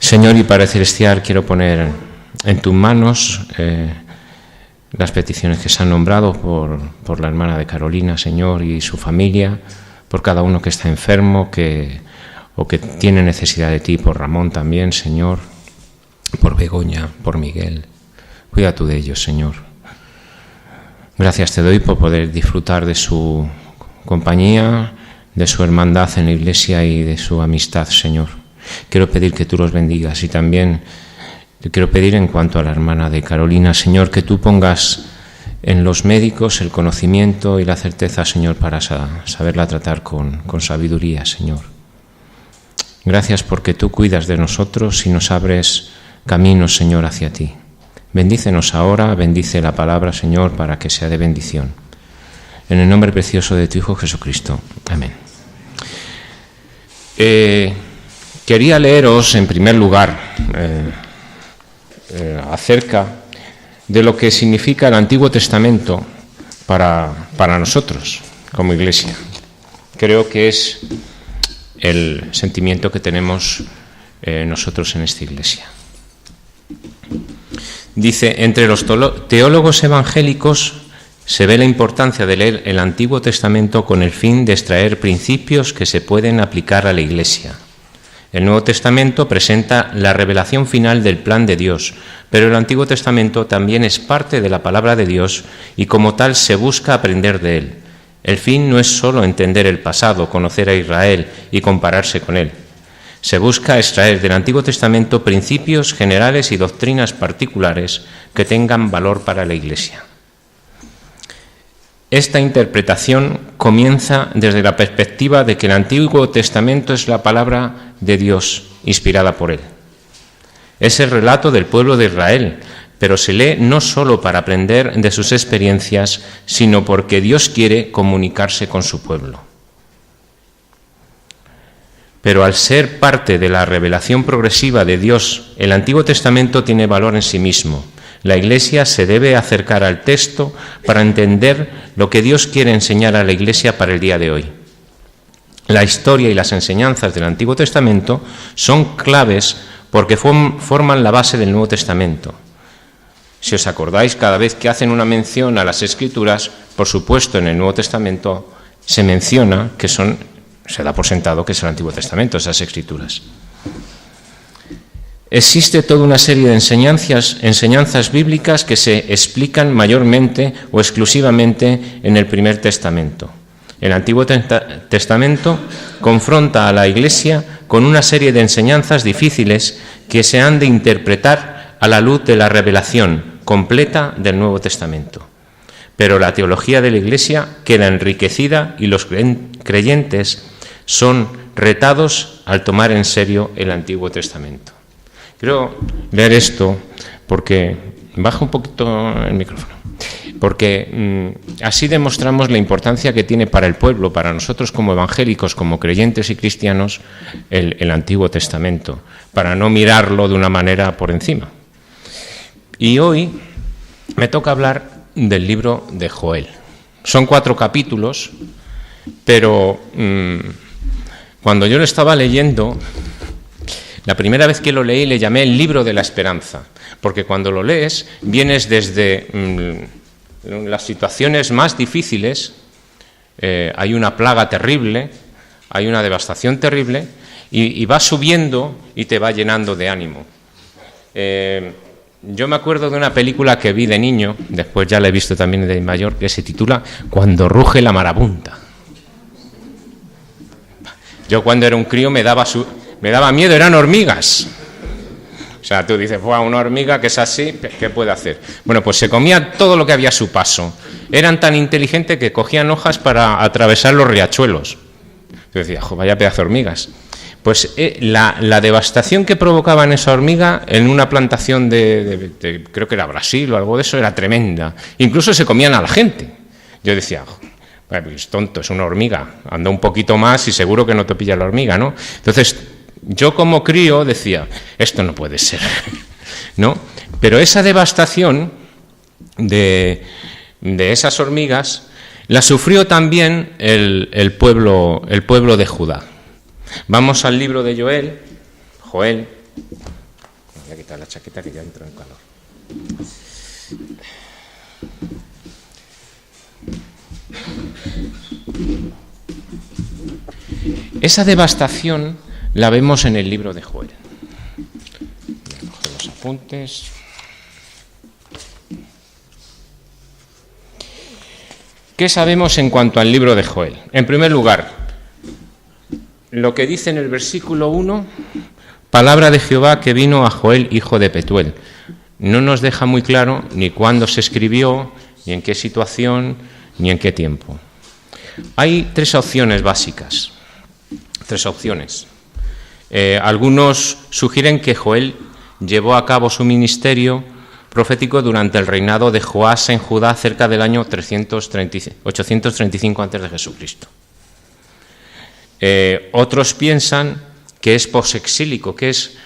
Señor y Padre Celestial, quiero poner en tus manos las peticiones que se han nombrado por la hermana de Carolina, Señor, y su familia, por cada uno que está enfermo o que tiene necesidad de ti, por Ramón también, Señor, por Begoña, por Miguel. Cuida tú de ellos, Señor. Gracias te doy por poder disfrutar de su compañía, de su hermandad en la Iglesia y de su amistad, Señor. Quiero pedir que tú los bendigas y también te quiero pedir en cuanto a la hermana de Carolina, Señor, que tú pongas en los médicos el conocimiento y la certeza, Señor, para saberla tratar con sabiduría, Señor. Gracias porque tú cuidas de nosotros y nos abres caminos, Señor, hacia ti. Bendícenos ahora, bendice la palabra, Señor, para que sea de bendición. En el nombre precioso de tu Hijo Jesucristo. Amén. Quería leeros, en primer lugar, acerca de lo que significa el Antiguo Testamento para nosotros, como Iglesia. Creo que es el sentimiento que tenemos nosotros en esta Iglesia. Dice, entre los teólogos evangélicos se ve la importancia de leer el Antiguo Testamento con el fin de extraer principios que se pueden aplicar a la Iglesia. El Nuevo Testamento presenta la revelación final del plan de Dios, pero el Antiguo Testamento también es parte de la palabra de Dios y como tal se busca aprender de él. El fin no es solo entender el pasado, conocer a Israel y compararse con él. Se busca extraer del Antiguo Testamento principios generales y doctrinas particulares que tengan valor para la Iglesia. Esta interpretación comienza desde la perspectiva de que el Antiguo Testamento es la palabra de Dios, inspirada por él. Es el relato del pueblo de Israel, pero se lee no solo para aprender de sus experiencias, sino porque Dios quiere comunicarse con su pueblo. Pero al ser parte de la revelación progresiva de Dios, el Antiguo Testamento tiene valor en sí mismo. La Iglesia se debe acercar al texto para entender lo que Dios quiere enseñar a la Iglesia para el día de hoy. La historia y las enseñanzas del Antiguo Testamento son claves porque forman la base del Nuevo Testamento. Si os acordáis, cada vez que hacen una mención a las Escrituras, por supuesto en el Nuevo Testamento se menciona que se da por sentado que es el Antiguo Testamento, esas Escrituras. Existe toda una serie de enseñanzas bíblicas que se explican mayormente o exclusivamente en el Primer Testamento. El Antiguo Testamento confronta a la Iglesia con una serie de enseñanzas difíciles que se han de interpretar a la luz de la revelación completa del Nuevo Testamento. Pero la teología de la Iglesia queda enriquecida y los creyentes son retados al tomar en serio el Antiguo Testamento. Quiero leer esto porque baja un poquito el micrófono, porque así demostramos la importancia que tiene para el pueblo, para nosotros como evangélicos, como creyentes y cristianos, el Antiguo Testamento, para no mirarlo de una manera por encima. Y hoy me toca hablar del libro de Joel. Son 4 capítulos, pero cuando yo lo estaba leyendo, la primera vez que lo leí le llamé el libro de la esperanza, porque cuando lo lees vienes desde las situaciones más difíciles, hay una plaga terrible, hay una devastación terrible, y vas subiendo y te va llenando de ánimo. Yo me acuerdo de una película que vi de niño, después ya la he visto también de mayor, que se titula Cuando ruge la marabunta. Yo cuando era un crío me daba miedo, eran hormigas. O sea, tú dices, una hormiga que es así, ¿qué puede hacer? Bueno, pues se comía todo lo que había a su paso. Eran tan inteligentes que cogían hojas para atravesar los riachuelos. Yo decía, vaya pedazo de hormigas. Pues la devastación que provocaban esa hormiga en una plantación de creo que era Brasil o algo de eso, era tremenda. Incluso se comían a la gente. Yo decía, pues tonto, es una hormiga, anda un poquito más y seguro que no te pilla la hormiga, ¿no? Entonces, yo como crío decía, esto no puede ser, ¿no? Pero esa devastación de esas hormigas la sufrió también el pueblo de Judá. Vamos al libro de Joel, Voy a quitar la chaqueta que ya entro en calor. Esa devastación la vemos en el libro de Joel. Voy a coger los apuntes. ¿Qué sabemos en cuanto al libro de Joel? En primer lugar, lo que dice en el versículo 1, palabra de Jehová que vino a Joel, hijo de Petuel. No nos deja muy claro ni cuándo se escribió, ni en qué situación, ni en qué tiempo. Hay tres opciones básicas. Tres opciones. Algunos sugieren que Joel llevó a cabo su ministerio profético durante el reinado de Joás en Judá cerca del año 835 a.C. de Jesucristo. Otros piensan que es posexílico, que es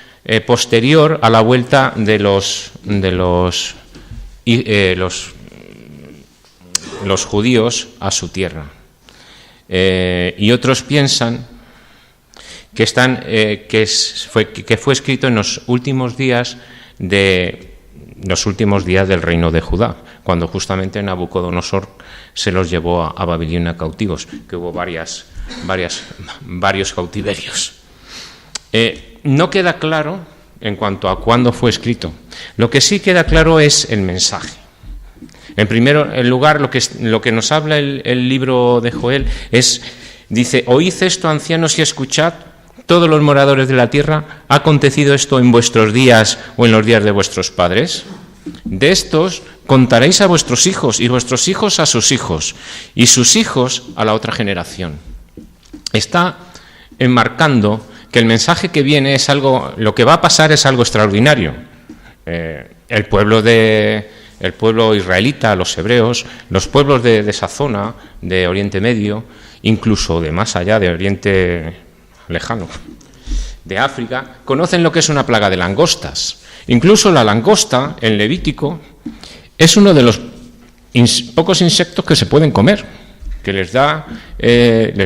posterior a la vuelta de los judíos a su tierra. Y otros piensan que fue escrito en los últimos días del reino de Judá, cuando justamente Nabucodonosor se los llevó a Babilonia cautivos, que hubo varios cautiverios. No queda claro en cuanto a cuándo fue escrito. Lo que sí queda claro es el mensaje. En primer lugar, lo que nos habla el libro de Joel dice: oíd esto, ancianos, y escuchad, todos los moradores de la tierra, ¿ha acontecido esto en vuestros días o en los días de vuestros padres? De estos contaréis a vuestros hijos, y vuestros hijos a sus hijos, y sus hijos a la otra generación. Está enmarcando que el mensaje que viene es algo, lo que va a pasar es algo extraordinario. El pueblo israelita, los hebreos, los pueblos de esa zona, de Oriente Medio, incluso de más allá, de Oriente lejano, de África, conocen lo que es una plaga de langostas. Incluso la langosta, en Levítico, es uno de los pocos insectos que se pueden comer, que les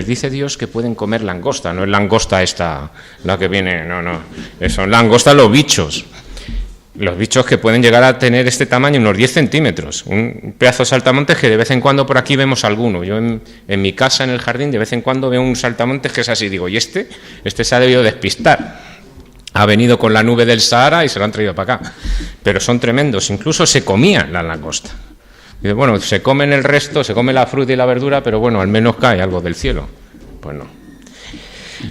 dice Dios que pueden comer langosta. No es langosta esta, la que viene, no, son langostas los bichos que pueden llegar a tener este tamaño, unos 10 centímetros, un pedazo de saltamontes que de vez en cuando por aquí vemos alguno. Yo en mi casa, en el jardín, de vez en cuando veo un saltamontes que es así, digo, ¿y este se ha debido despistar? Ha venido con la nube del Sahara y se lo han traído para acá. Pero son tremendos, incluso se comían la langosta. Dice, bueno, se comen el resto, se come la fruta y la verdura, pero bueno, al menos cae algo del cielo. Pues no.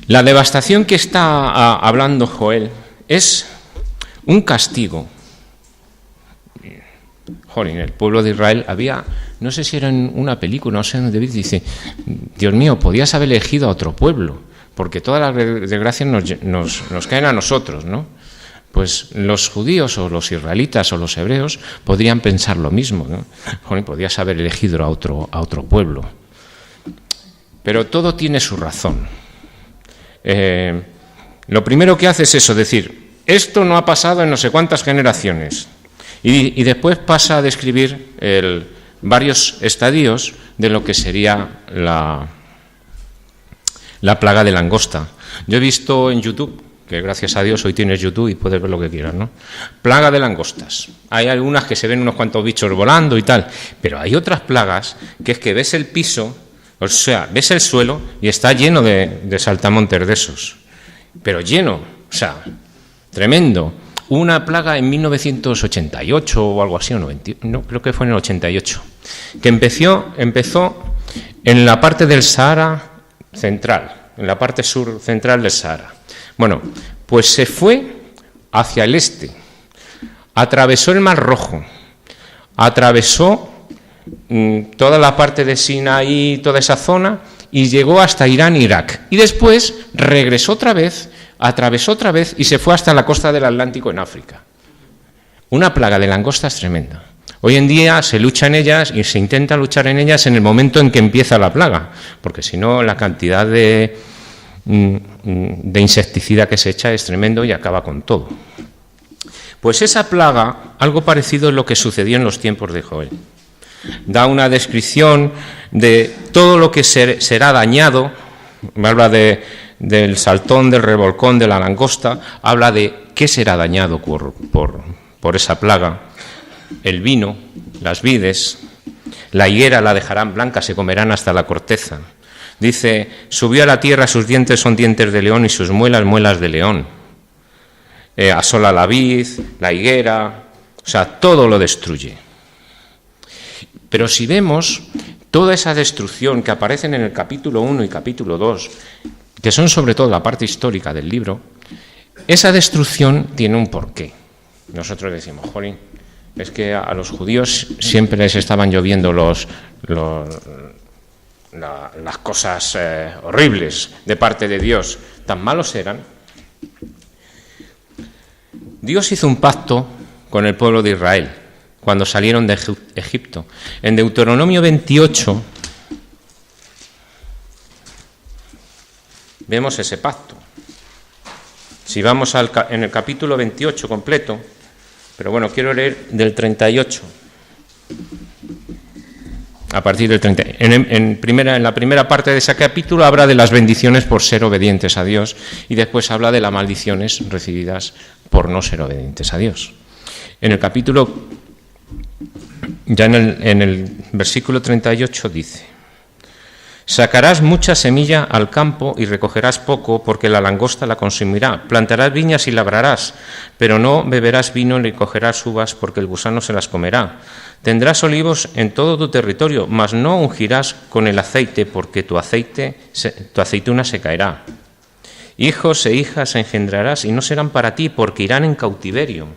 La devastación que está hablando Joel es un castigo. Jolín, el pueblo de Israel no sé si era en una película, no sé dónde dice, Dios mío, podías haber elegido a otro pueblo, porque todas las desgracias nos caen a nosotros, ¿no? Pues los judíos o los israelitas o los hebreos podrían pensar lo mismo, ¿no? Jolín, podías haber elegido a otro pueblo. Pero todo tiene su razón. Lo primero que hace es eso, decir, esto no ha pasado en no sé cuántas generaciones. Y después pasa a describir varios estadios de lo que sería la plaga de langosta. Yo he visto en YouTube, que gracias a Dios hoy tienes YouTube y puedes ver lo que quieras, ¿no? Plaga de langostas. Hay algunas que se ven unos cuantos bichos volando y tal, pero hay otras plagas que es que ves el piso, o sea, ves el suelo y está lleno de saltamontes de esos. Pero lleno, o sea, tremendo. Una plaga en 1988 o algo así, no, creo que fue en el 88, que empezó en la parte del Sahara central, en la parte sur central del Sahara. Bueno, pues se fue hacia el este, atravesó el Mar Rojo, atravesó toda la parte de Sinaí, toda esa zona, y llegó hasta Irán e Irak. Y después regresó otra vez, atravesó otra vez y se fue hasta la costa del Atlántico en África. Una plaga de langostas tremenda. Hoy en día se lucha en ellas y se intenta luchar en ellas en el momento en que empieza la plaga, porque si no la cantidad de insecticida que se echa es tremendo y acaba con todo. Pues esa plaga, algo parecido es lo que sucedió en los tiempos de Joel. Da una descripción de todo lo que será dañado, habla del saltón, del revolcón, de la langosta, habla de ¿qué será dañado por esa plaga? El vino, las vides, la higuera la dejarán blanca, se comerán hasta la corteza. Dice, subió a la tierra, sus dientes son dientes de león y sus muelas, muelas de león. Asola la vid, la higuera, o sea, todo lo destruye. Pero si vemos toda esa destrucción que aparecen en el capítulo 1 y capítulo 2, que son sobre todo la parte histórica del libro, esa destrucción tiene un porqué. Nosotros decimos, jolín, es que a los judíos siempre les estaban lloviendo las cosas horribles de parte de Dios. ¿Tan malos eran? Dios hizo un pacto con el pueblo de Israel cuando salieron de Egipto. En Deuteronomio 28 vemos ese pacto. Si vamos en el capítulo 28 completo, pero bueno, quiero leer del 38. A partir del 30. En la primera parte de ese capítulo habla de las bendiciones por ser obedientes a Dios y después habla de las maldiciones recibidas por no ser obedientes a Dios. En el capítulo, ya en el versículo 38 dice: sacarás mucha semilla al campo y recogerás poco, porque la langosta la consumirá. Plantarás viñas y labrarás, pero no beberás vino ni cogerás uvas, porque el gusano se las comerá. Tendrás olivos en todo tu territorio, mas no ungirás con el aceite, porque tu aceituna se caerá. Hijos e hijas engendrarás y no serán para ti, porque irán en cautiverio.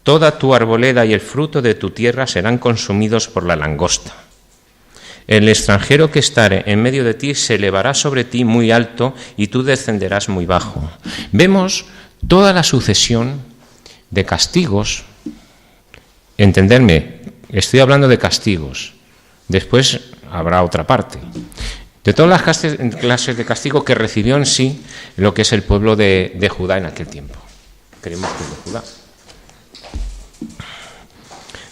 Toda tu arboleda y el fruto de tu tierra serán consumidos por la langosta. El extranjero que estare en medio de ti se elevará sobre ti muy alto y tú descenderás muy bajo. Vemos toda la sucesión de castigos. Entenderme, estoy hablando de castigos. Después habrá otra parte. De todas las clases de castigo que recibió en sí lo que es el pueblo de Judá en aquel tiempo. Creemos que es de Judá.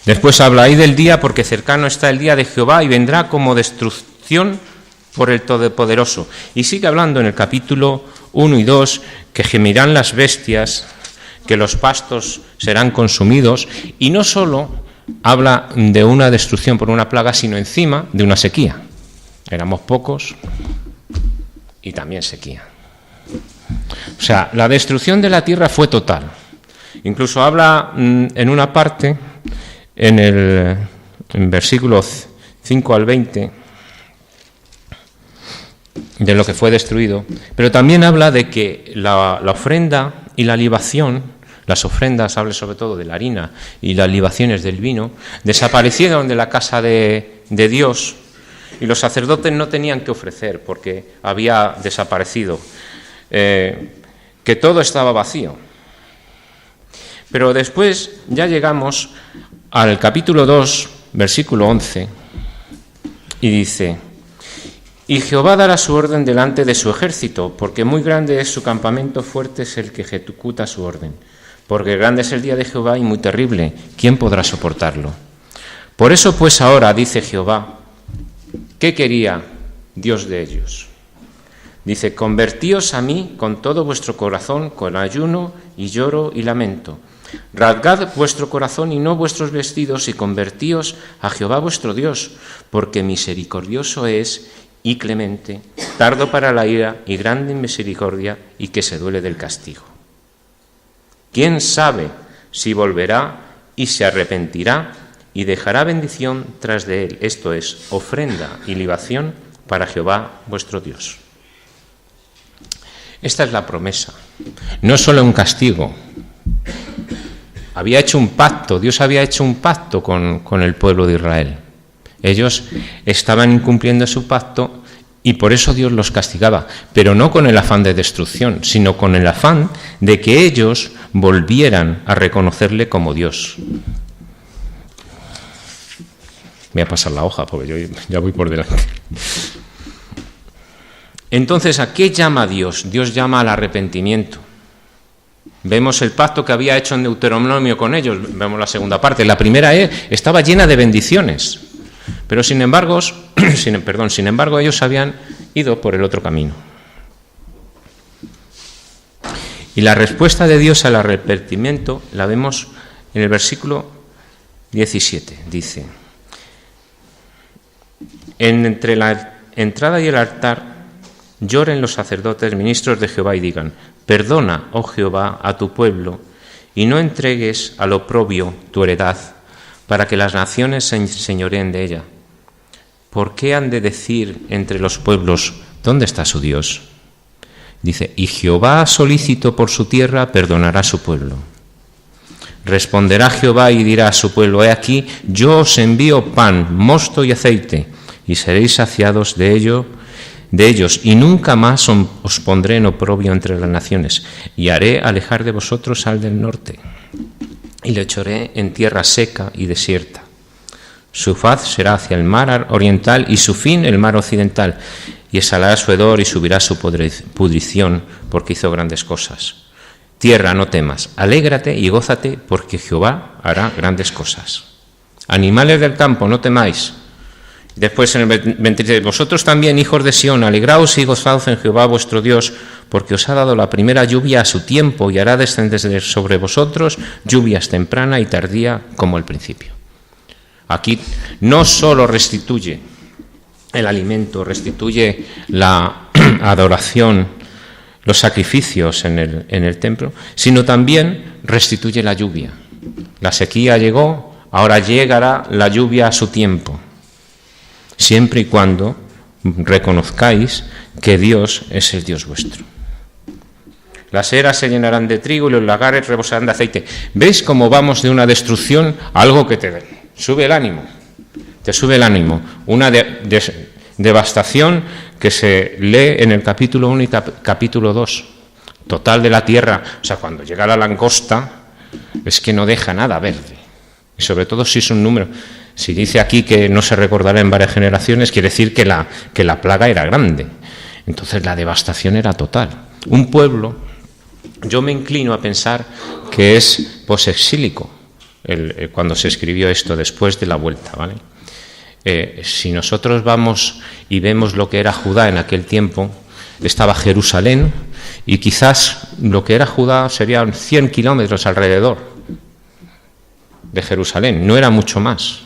Después habla ahí del día, porque cercano está el día de Jehová y vendrá como destrucción por el Todopoderoso. Y sigue hablando en el capítulo 1 y 2 que gemirán las bestias, que los pastos serán consumidos, y no solo habla de una destrucción por una plaga, sino encima de una sequía. Éramos pocos y también sequía. O sea, la destrucción de la tierra fue total. Incluso habla en una parte, en versículos 5 al 20, de lo que fue destruido, pero también habla de que la ofrenda y la libación, las ofrendas, habla sobre todo de la harina y las libaciones del vino, desaparecieron de la casa de Dios, y los sacerdotes no tenían que ofrecer porque había desaparecido, que todo estaba vacío. Pero después ya llegamos al capítulo 2, versículo 11, y dice: y Jehová dará su orden delante de su ejército, porque muy grande es su campamento, fuerte es el que ejecuta su orden. Porque grande es el día de Jehová y muy terrible, ¿quién podrá soportarlo? Por eso pues ahora, dice Jehová, ¿qué quería Dios de ellos? Dice: convertíos a mí con todo vuestro corazón, con ayuno y lloro y lamento. Rasgad vuestro corazón y no vuestros vestidos, y convertíos a Jehová vuestro Dios, porque misericordioso es y clemente, tardo para la ira y grande en misericordia, y que se duele del castigo. ¿Quién sabe si volverá y se arrepentirá y dejará bendición tras de él? Esto es, ofrenda y libación para Jehová vuestro Dios. Esta es la promesa. No es solo un castigo. Había hecho un pacto, Dios había hecho un pacto con el pueblo de Israel. Ellos estaban incumpliendo su pacto y por eso Dios los castigaba, pero no con el afán de destrucción, sino con el afán de que ellos volvieran a reconocerle como Dios. Voy a pasar la hoja porque yo ya voy por delante. Entonces, ¿a qué llama Dios? Dios llama al arrepentimiento. Vemos el pacto que había hecho en Deuteronomio con ellos, vemos la segunda parte. La primera estaba llena de bendiciones, pero sin embargo ellos habían ido por el otro camino. Y la respuesta de Dios al arrepentimiento la vemos en el versículo 17. Dice: entre la entrada y el altar lloren los sacerdotes, ministros de Jehová, y digan: perdona, oh Jehová, a tu pueblo, y no entregues al oprobio tu heredad, para que las naciones se enseñoreen de ella. ¿Por qué han de decir entre los pueblos: ¿dónde está su Dios? Dice: y Jehová, solícito por su tierra, perdonará a su pueblo. Responderá Jehová y dirá a su pueblo: he aquí, yo os envío pan, mosto y aceite, y seréis saciados de ellos, y nunca más os pondré en oprobio entre las naciones, y haré alejar de vosotros al del norte, y le echaré en tierra seca y desierta. Su faz será hacia el mar oriental, y su fin el mar occidental, y exhalará su hedor y subirá su pudrición, porque hizo grandes cosas. Tierra, no temas, alégrate y gózate, porque Jehová hará grandes cosas. Animales del campo, no temáis. Después en el 23, vosotros también, hijos de Sión, alegraos y gozaos en Jehová vuestro Dios, porque os ha dado la primera lluvia a su tiempo, y hará descender sobre vosotros lluvias temprana y tardía como al principio. Aquí no solo restituye el alimento, restituye la adoración, los sacrificios en el templo, sino también restituye la lluvia. La sequía llegó, ahora llegará la lluvia a su tiempo, siempre y cuando reconozcáis que Dios es el Dios vuestro. Las eras se llenarán de trigo y los lagares rebosarán de aceite. ¿Veis cómo vamos de una destrucción a algo que te sube el ánimo? Te sube el ánimo. Una devastación que se lee en el capítulo 1 y capítulo 2. Total de la tierra. O sea, cuando llega la langosta, es que no deja nada verde. Y sobre todo si es un número. Si dice aquí que no se recordará en varias generaciones, quiere decir que la plaga era grande. Entonces la devastación era total. Un pueblo, yo me inclino a pensar que es posexílico, cuando se escribió esto después de la vuelta, ¿vale? Si nosotros vamos y vemos lo que era Judá en aquel tiempo, estaba Jerusalén, y quizás lo que era Judá serían 100 kilómetros alrededor de Jerusalén, no era mucho más.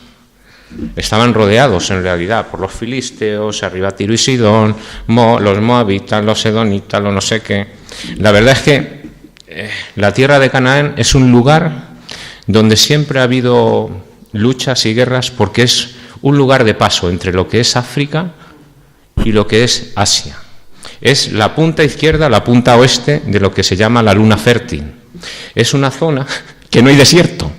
Estaban rodeados en realidad por los filisteos, arriba Tiro y Sidón, los moabitas, los edonitas, los no sé qué. La verdad es que la tierra de Canaán es un lugar donde siempre ha habido luchas y guerras, porque es un lugar de paso entre lo que es África y lo que es Asia. Es la punta izquierda, la punta oeste de lo que se llama la luna fértil. Es una zona que no hay desierto.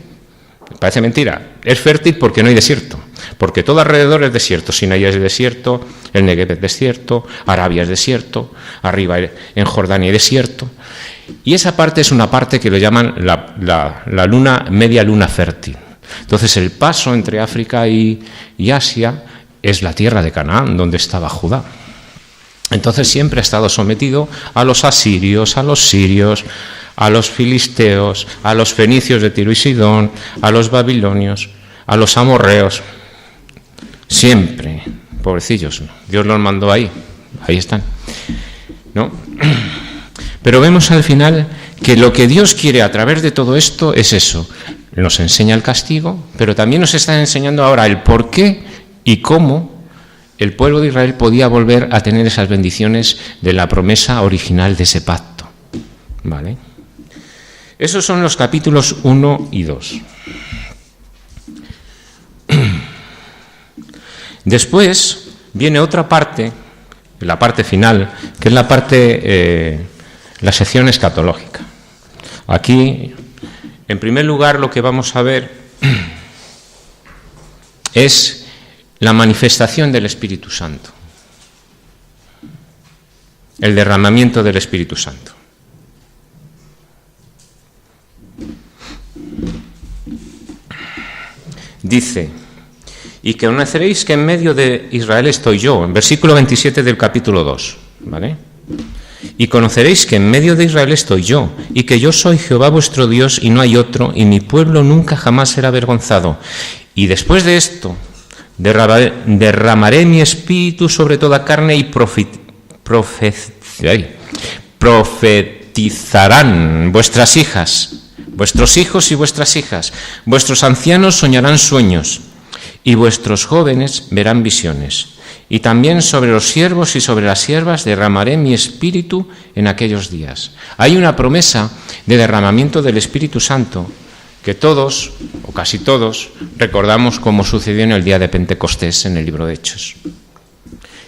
Parece mentira. Es fértil porque no hay desierto. Porque todo alrededor es desierto. Sinaí es desierto, el Negev es desierto, Arabia es desierto, arriba en Jordania hay desierto. Y esa parte es una parte que lo llaman la luna, media luna fértil. Entonces el paso entre África y Asia es la tierra de Canaán, donde estaba Judá. Entonces siempre ha estado sometido a los asirios, a los sirios, a los filisteos, a los fenicios de Tiro y Sidón, a los babilonios, a los amorreos. Siempre, pobrecillos, ¿no? Dios los mandó ahí están, ¿no? Pero vemos al final que lo que Dios quiere a través de todo esto es eso. Nos enseña el castigo, pero también nos está enseñando ahora el por qué y cómo el pueblo de Israel podía volver a tener esas bendiciones de la promesa original de ese pacto. ¿Vale? Esos son los capítulos 1 y 2. Después viene otra parte, la parte final, que es la parte, la sección escatológica. Aquí, en primer lugar, lo que vamos a ver es la manifestación del Espíritu Santo, el derramamiento del Espíritu Santo. Dice: y que conoceréis que en medio de Israel estoy yo, en versículo 27 del capítulo 2, ¿vale? Y conoceréis que en medio de Israel estoy yo, y que yo soy Jehová vuestro Dios, y no hay otro, y mi pueblo nunca jamás será avergonzado. Y después de esto, derramaré mi espíritu sobre toda carne, y profetizarán profetizarán vuestras hijas, vuestros hijos y vuestras hijas, vuestros ancianos soñarán sueños, y vuestros jóvenes verán visiones. Y también sobre los siervos y sobre las siervas derramaré mi espíritu en aquellos días. Hay una promesa de derramamiento del Espíritu Santo que todos, o casi todos, recordamos como sucedió en el día de Pentecostés en el libro de Hechos.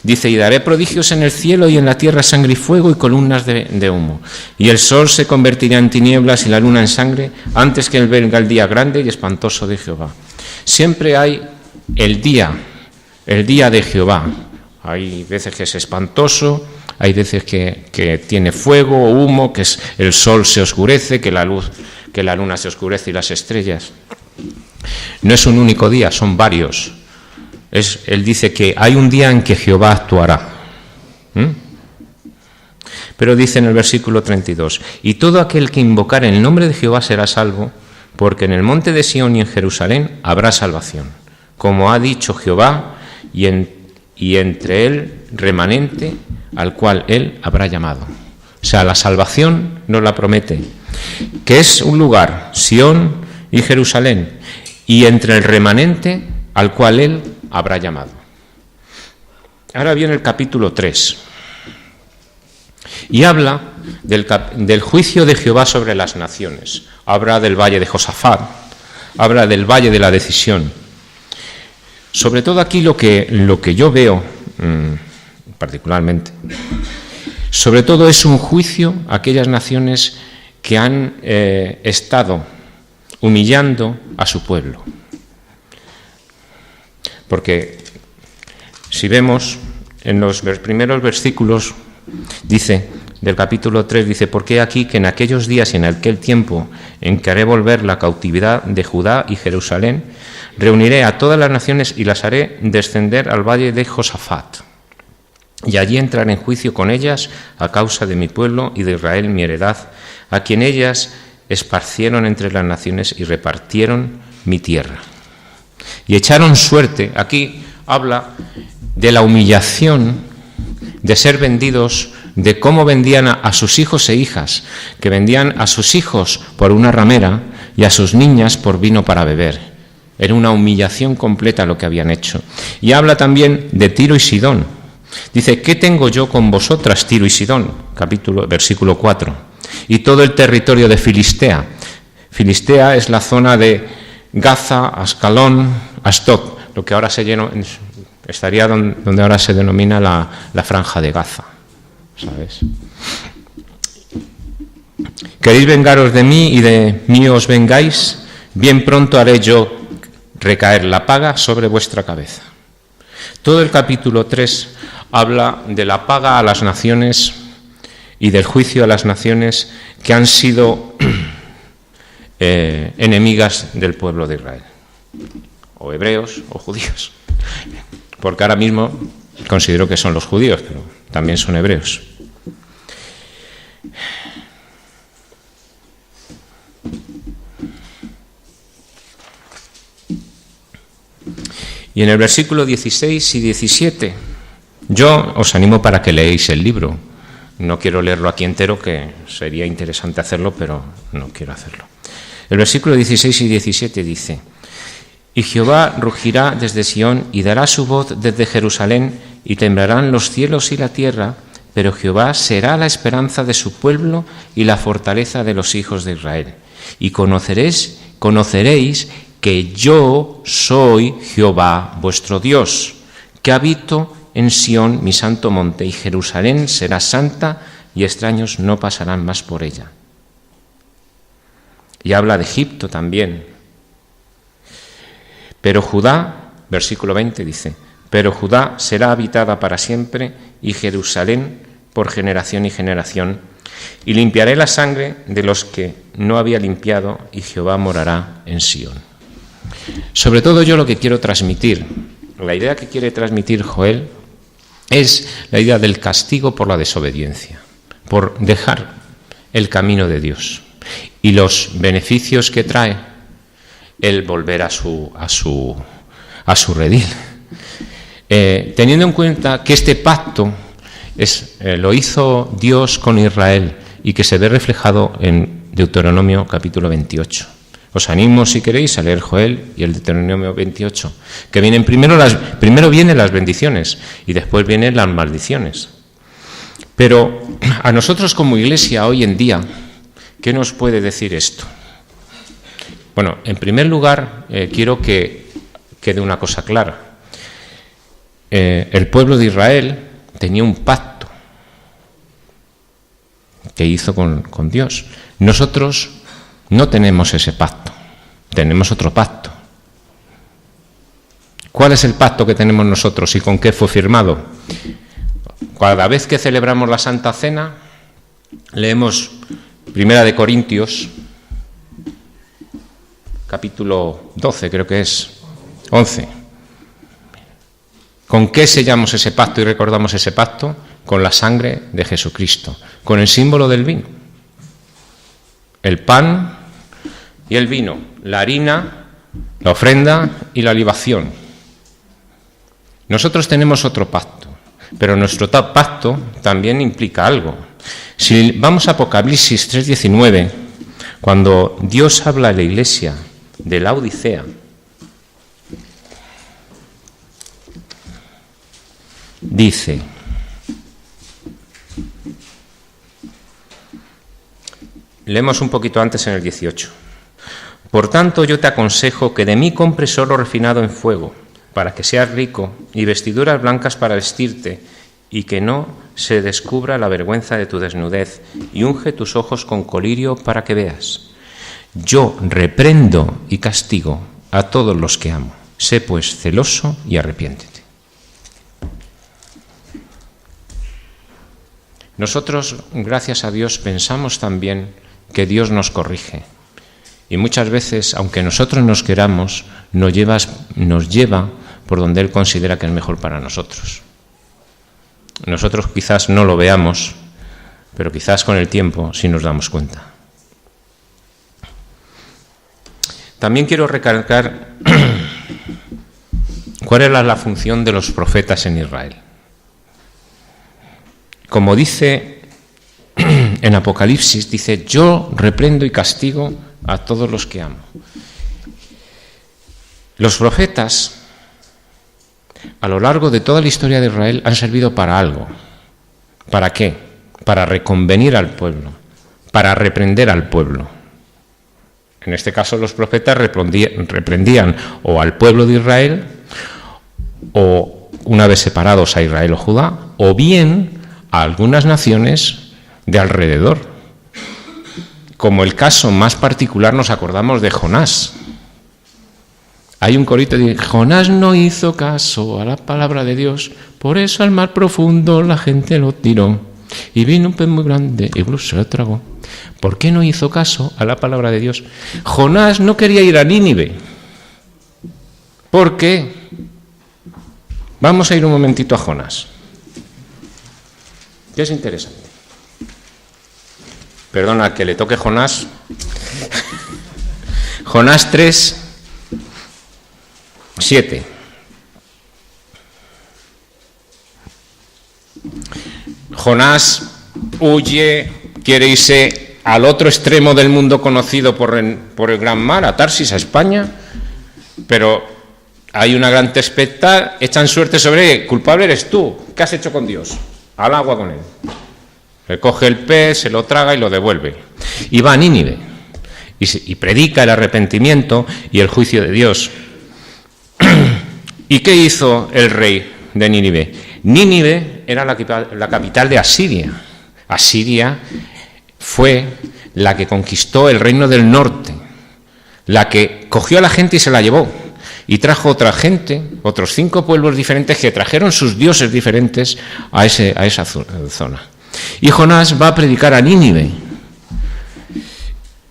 Dice, y daré prodigios en el cielo y en la tierra, sangre y fuego y columnas de humo. Y el sol se convertirá en tinieblas y la luna en sangre antes que venga el día grande y espantoso de Jehová. Siempre hay el día de Jehová. Hay veces que es espantoso, hay veces que tiene fuego o humo, que es el sol se oscurece, que la luna se oscurece y las estrellas. No es un único día, son varios. Él dice que hay un día en que Jehová actuará. Pero dice en el versículo 32, y todo aquel que invocare el nombre de Jehová será salvo, porque en el monte de Sión y en Jerusalén habrá salvación, como ha dicho Jehová, y entre él remanente al cual él habrá llamado. O sea, la salvación nos la promete, que es un lugar, Sión y Jerusalén, y entre el remanente al cual él habrá llamado. Ahora viene el capítulo 3 y habla del juicio de Jehová sobre las naciones. Habla del valle de Josafat, habla del valle de la decisión. Sobre todo aquí lo que yo veo particularmente, sobre todo es un juicio a aquellas naciones que han estado humillando a su pueblo. Porque si vemos en los primeros versículos, dice, del capítulo 3, dice, porque aquí que en aquellos días y en aquel tiempo en que haré volver la cautividad de Judá y Jerusalén, reuniré a todas las naciones y las haré descender al valle de Josafat, y allí entraré en juicio con ellas a causa de mi pueblo y de Israel mi heredad, a quien ellas esparcieron entre las naciones y repartieron mi tierra. Y echaron suerte. Aquí habla de la humillación de ser vendidos, de cómo vendían a sus hijos e hijas, que vendían a sus hijos por una ramera y a sus niñas por vino para beber. Era una humillación completa lo que habían hecho. Y habla también de Tiro y Sidón. Dice, ¿qué tengo yo con vosotras, Tiro y Sidón? Versículo 4. Y todo el territorio de Filistea. Filistea es la zona de Gaza, Ascalón, Asdod, lo que ahora estaría donde ahora se denomina la franja de Gaza, ¿sabes? ¿Queréis vengaros de mí y de mí os vengáis? Bien pronto haré yo recaer la paga sobre vuestra cabeza. Todo el capítulo 3 habla de la paga a las naciones y del juicio a las naciones que han sido enemigas del pueblo de Israel, o hebreos o judíos, porque ahora mismo considero que son los judíos, pero también son hebreos. Y en el versículo 16 y 17, yo os animo para que leáis el libro. No quiero leerlo aquí entero, que sería interesante hacerlo, pero no quiero hacerlo. El versículo 16 y 17 dice, y Jehová rugirá desde Sión y dará su voz desde Jerusalén y temblarán los cielos y la tierra, pero Jehová será la esperanza de su pueblo y la fortaleza de los hijos de Israel. Y conoceréis que yo soy Jehová vuestro Dios, que habito en Sión mi santo monte, y Jerusalén será santa y extraños no pasarán más por ella. Y habla de Egipto también. Pero Judá, versículo 20 dice, pero Judá será habitada para siempre y Jerusalén por generación y generación. Y limpiaré la sangre de los que no había limpiado y Jehová morará en Sión. Sobre todo yo lo que quiero transmitir, la idea que quiere transmitir Joel es la idea del castigo por la desobediencia, por dejar el camino de Dios y los beneficios que trae el volver a su redil. Teniendo en cuenta que este pacto lo hizo Dios con Israel y que se ve reflejado en Deuteronomio capítulo 28. Os animo, si queréis, a leer Joel y el Deuteronomio 28, que vienen primero vienen las bendiciones y después vienen las maldiciones. Pero a nosotros como Iglesia hoy en día, ¿qué nos puede decir esto? Bueno, en primer lugar, quiero que quede una cosa clara. El pueblo de Israel tenía un pacto que hizo con Dios. Nosotros no tenemos ese pacto, tenemos otro pacto. ¿Cuál es el pacto que tenemos nosotros y con qué fue firmado? Cada vez que celebramos la Santa Cena, leemos 1 Corintios, capítulo 12, creo que es, 11. ¿Con qué sellamos ese pacto y recordamos ese pacto? Con la sangre de Jesucristo, con el símbolo del vino. El pan y el vino, la harina, la ofrenda y la libación. Nosotros tenemos otro pacto, pero nuestro pacto también implica algo. Si vamos a Apocalipsis 3:19, cuando Dios habla a la iglesia de la Odisea, dice: leemos un poquito antes en el 18. Por tanto, yo te aconsejo que de mí compres oro refinado en fuego, para que seas rico, y vestiduras blancas para vestirte, y que no se descubra la vergüenza de tu desnudez, y unge tus ojos con colirio para que veas. Yo reprendo y castigo a todos los que amo. Sé pues celoso y arrepiéntete. Nosotros, gracias a Dios, pensamos también que Dios nos corrige. Y muchas veces, aunque nosotros nos queramos, nos lleva por donde Él considera que es mejor para nosotros. Nosotros quizás no lo veamos, pero quizás con el tiempo sí nos damos cuenta. También quiero recalcar cuál era la función de los profetas en Israel. Como dice en Apocalipsis, dice: yo reprendo y castigo a todos los que amo. Los profetas, a lo largo de toda la historia de Israel, han servido para algo. ¿Para qué? Para reconvenir al pueblo, para reprender al pueblo. En este caso, los profetas reprendían o al pueblo de Israel, o una vez separados a Israel o Judá, o bien a algunas naciones de alrededor. Como el caso más particular, nos acordamos de Jonás. Hay un corito de: Jonás no hizo caso a la palabra de Dios, por eso al mar profundo la gente lo tiró, y vino un pez muy grande y se lo tragó. ¿Por qué no hizo caso a la palabra de Dios? Jonás no quería ir a Nínive. ¿Por qué? Vamos a ir un momentito a Jonás, que es interesante. Perdona que le toque Jonás. Jonás 3:7. Jonás huye, quiere irse al otro extremo del mundo conocido por el gran mar, a Tarsis, a España, pero hay una gran tempestad, echan suerte sobre él. Culpable eres tú. ¿Qué has hecho con Dios? Al agua con él. Le coge el pez, se lo traga y lo devuelve. Y va a Nínive y predica el arrepentimiento y el juicio de Dios. ¿Y qué hizo el rey de Nínive? Nínive era la capital de Asiria. Asiria fue la que conquistó el reino del norte, la que cogió a la gente y se la llevó. Y trajo otra gente, otros 5 pueblos diferentes que trajeron sus dioses diferentes a esa zona. Y Jonás va a predicar a Nínive.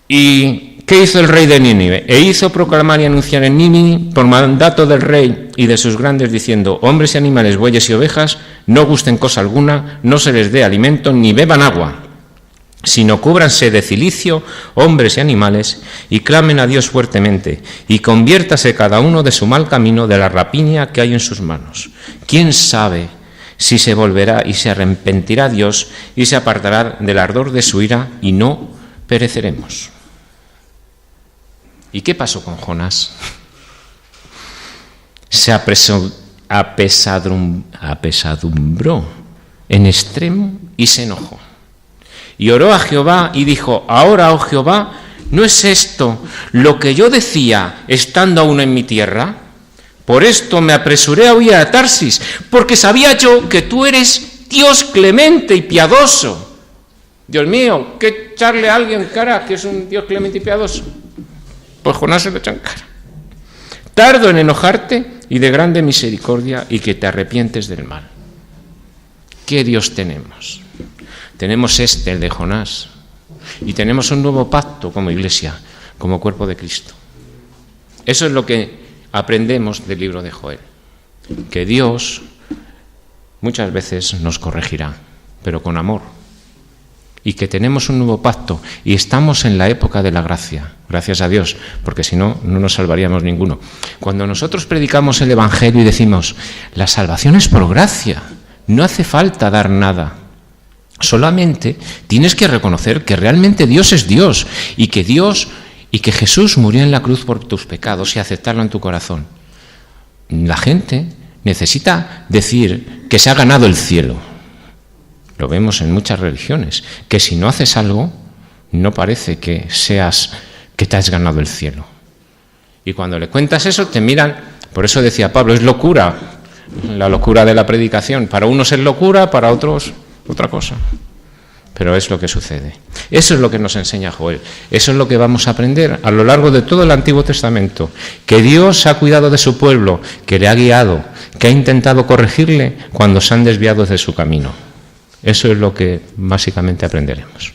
¿Y qué hizo el rey de Nínive? E hizo proclamar y anunciar en Nínive, por mandato del rey y de sus grandes, diciendo: hombres y animales, bueyes y ovejas, no gusten cosa alguna, no se les dé alimento, ni beban agua, sino cúbranse de cilicio, hombres y animales, y clamen a Dios fuertemente, y conviértase cada uno de su mal camino, de la rapiña que hay en sus manos. ¿Quién sabe si se volverá y se arrepentirá Dios y se apartará del ardor de su ira y no pereceremos. ¿Y qué pasó con Jonás? Se apesadumbró en extremo y se enojó. Y oró a Jehová y dijo: ahora, oh Jehová, ¿no es esto lo que yo decía estando aún en mi tierra? Por esto me apresuré a huir a Tarsis, porque sabía yo que tú eres Dios clemente y piadoso. Dios mío, ¿qué echarle a alguien en cara que es un Dios clemente y piadoso? Pues Jonás se lo echó en cara. Tardo en enojarte y de grande misericordia, y que te arrepientes del mal. ¿Qué Dios tenemos? Tenemos el de Jonás. Y tenemos un nuevo pacto como iglesia, como cuerpo de Cristo. Eso es lo que aprendemos del libro de Joel. Que Dios muchas veces nos corregirá, pero con amor. Y que tenemos un nuevo pacto y estamos en la época de la gracia. Gracias a Dios, porque si no, no nos salvaríamos ninguno. Cuando nosotros predicamos el Evangelio y decimos: la salvación es por gracia, no hace falta dar nada. Solamente tienes que reconocer que realmente Dios es Dios y que Jesús murió en la cruz por tus pecados y aceptarlo en tu corazón. La gente necesita decir que se ha ganado el cielo. Lo vemos en muchas religiones, que si no haces algo, no parece que te has ganado el cielo. Y cuando le cuentas eso, te miran. Por eso decía Pablo, es locura, la locura de la predicación. Para unos es locura, para otros otra cosa. Pero es lo que sucede. Eso es lo que nos enseña Joel. Eso es lo que vamos a aprender a lo largo de todo el Antiguo Testamento. Que Dios ha cuidado de su pueblo, que le ha guiado, que ha intentado corregirle cuando se han desviado de su camino. Eso es lo que básicamente aprenderemos.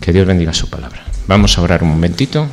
Que Dios bendiga su palabra. Vamos a orar un momentito.